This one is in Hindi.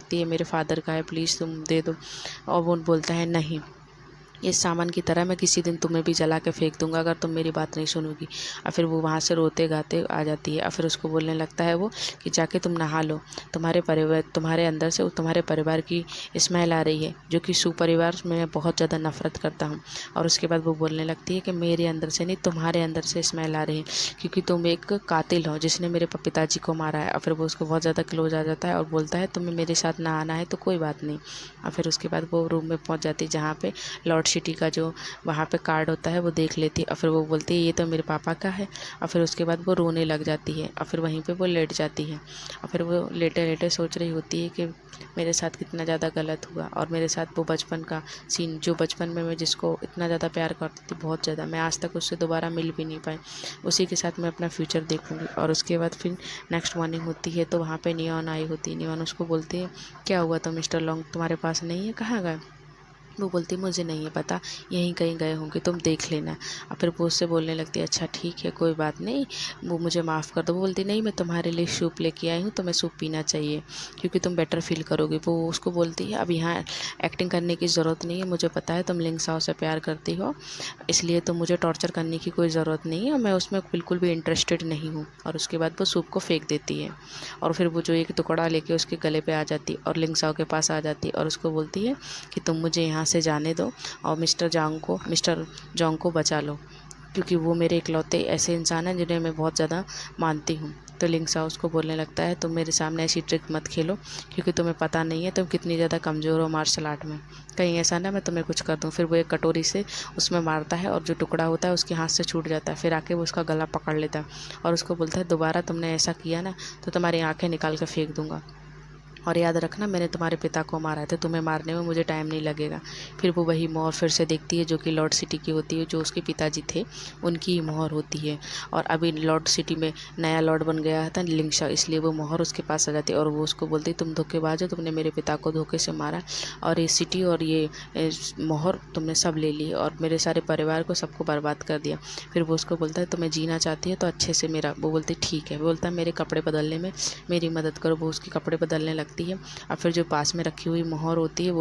लगती है मेरे फादर का है, प्लीज़ तुम दे दो। और वो बोलता है नहीं, इस सामान की तरह मैं किसी दिन तुम्हें भी जला के फेंक दूंगा अगर तुम मेरी बात नहीं सुनोगी। और फिर वो वहाँ से रोते गाते आ जाती है और फिर उसको बोलने लगता है वो कि जाके तुम नहा लो, तुम्हारे अंदर से तुम्हारे परिवार की स्मेल आ रही है, जो कि सुपरिवार में मैं बहुत ज़्यादा नफरत करता हूँ। और उसके बाद वो बोलने लगती है कि मेरे अंदर से नहीं, तुम्हारे अंदर से स्मेल आ रही है, क्योंकि तुम एक कातिल हो जिसने मेरे पिताजी को मारा है। और फिर वो उसको बहुत ज़्यादा क्लोज आ जाता है और बोलता है तुम्हें मेरे साथ ना आना है तो कोई बात नहीं। और फिर उसके बाद वो रूम में पहुँच जाती है जहाँ पे लॉर्ड सिटी का जो वहाँ पे कार्ड होता है वो देख लेती है। और फिर वो बोलती है ये तो मेरे पापा का है। और फिर उसके बाद वो रोने लग जाती है और फिर वहीं पे वो लेट जाती है। और फिर वो लेटे लेटे सोच रही होती है कि मेरे साथ कितना ज़्यादा गलत हुआ और मेरे साथ वो बचपन का सीन, जो बचपन में मैं जिसको इतना ज़्यादा प्यार करती थी, बहुत ज़्यादा, मैं आज तक उससे दोबारा मिल भी नहीं पाई, उसी के साथ मैं अपना फ्यूचर देखूँगी। और उसके बाद फिर नेक्स्ट मॉर्निंग होती है तो वहाँ पे नियॉन आई होती है। नियॉन उसको बोलती है क्या हुआ, तो मिस्टर लॉन्ग तुम्हारे पास नहीं है, कहाँ गए? वो बोलती मुझे नहीं है पता, यहीं कहीं गए होंगे, तुम देख लेना। और फिर वो उससे बोलने लगती है अच्छा ठीक है कोई बात नहीं, वो मुझे माफ़ कर दो। वो बोलती नहीं, मैं तुम्हारे लिए सूप लेके आई हूँ, तुम्हें सूप पीना चाहिए क्योंकि तुम बेटर फील करोगी। वो उसको बोलती है अब यहाँ एक्टिंग करने की ज़रूरत नहीं है, मुझे पता है तुम लिंग साओ से प्यार करती हो, इसलिए तो मुझे टॉर्चर करने की कोई ज़रूरत नहीं है, मैं उसमें बिल्कुल भी इंटरेस्टेड नहीं हूँ। और उसके बाद वो सूप को फेंक देती है और फिर वो जो एक टुकड़ा लेके उसके गले पे आ जाती और लिंग साओ के पास आ जाती और उसको बोलती है कि तुम मुझे यहाँ से जाने दो और मिस्टर जोंग को बचा लो, क्योंकि वो मेरे इकलौते ऐसे इंसान हैं जिन्हें मैं बहुत ज़्यादा मानती हूँ। तो लिंग साओ उसको बोलने लगता है तुम मेरे सामने ऐसी ट्रिक मत खेलो, क्योंकि तुम्हें पता नहीं है तुम कितनी ज़्यादा कमज़ोर हो मार्शल आर्ट में, कहीं ऐसा ना मैं तुम्हें कुछ कर दूँ। फिर वो एक कटोरी से उसमें मारता है और जो टुकड़ा होता है उसके हाथ से छूट जाता है। फिर आके वो उसका गला पकड़ लेता है और उसको बोलता है दोबारा तुमने ऐसा किया ना तो तुम्हारी आँखें निकाल कर फेंक दूँगा, और याद रखना मैंने तुम्हारे पिता को मारा है तो तुम्हें मारने में मुझे टाइम नहीं लगेगा। फिर वो वही मोहर फिर से देखती है जो कि लॉर्ड सिटी की होती है, जो उसके पिताजी थे उनकी ही मोहर होती है। और अभी लॉर्ड सिटी में नया लॉर्ड बन गया था लिंगशा, इसलिए वो मोहर उसके पास आ जाती है और वो उसको बोलती तुम धोखेबाज हो, तुमने मेरे पिता को धोखे से मारा और ये सिटी और ये मोहर तुमने सब ले ली और मेरे सारे परिवार को सबको बर्बाद कर दिया। फिर वो उसको बोलता है तुम्हें जीना चाहती है तो अच्छे से मेरा, वो बोलती ठीक है। वो बोलता है मेरे कपड़े बदलने में मेरी मदद करो। वो उसके कपड़े बदलने लगती है और फिर जो पास में रखी हुई मोहर होती है वो